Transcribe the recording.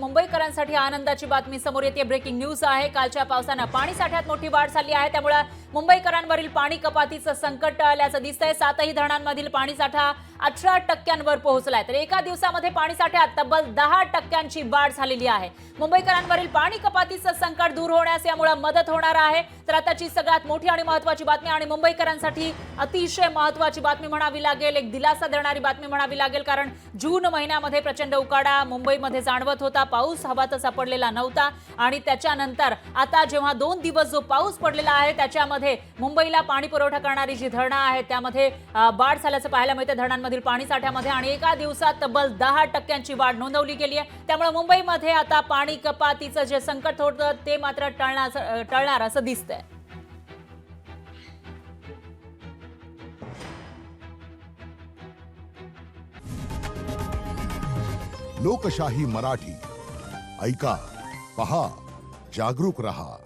मुंबईकरांसाठी आनंदाची बातमी समोर येते। ब्रेकिंग न्यूज आहे। कालच्या पावसाने पाणी साठ्यात मोठी वाढ झाली आहे, त्यामुळे मुंबईकरांवरील पाणी कपातीचं संकट टळल्याचं दिसतंय। सातही धरणांमधील पाणी साठा 18% पोहोचलाय, तर एका दिवसामध्ये पाणी साठ्यात तब्बल 10% वाढ झालेली आहे। मुंबईकरांवरील पाणी कपातीचं संकट दूर होण्यास यामुळे मदत होणार आहे। तर आताची सगळ्यात मोठी आणि महत्त्वाची बातमी आणि मुंबईकरांसाठी अतिशय महत्त्वाची बातमी म्हणावी लागेल, एक दिलासा देणारी बातमी म्हणावी लागेल, कारण जून महिन्यामध्ये प्रचंड उकाडा मुंबईमध्ये जाणवत होता। पाऊस हवा तसा पडलेला नव्हता आणि त्याच्यानंतर आता जेव्हा 2 दिवस जो पाऊस पडलेला आहे त्याच्यामध्ये मुंबईला पाणी पुरवठा करणारी जी धरणं आहेत त्यामध्ये वाढ झाल्याचं पाहायला मिळते। धरणांमधील पाणी साठ्यामध्ये आणि एका दिवसात तब्बल 10% वाढ नोंदवली गेली आहे। त्यामुळे मुंबईमध्ये आता पाणी कपातीचं जे संकट होतं ते मात्र टळणार असं दिसतंय। लोकशाही मराठी ऐका, पहा, जागरूक रहा।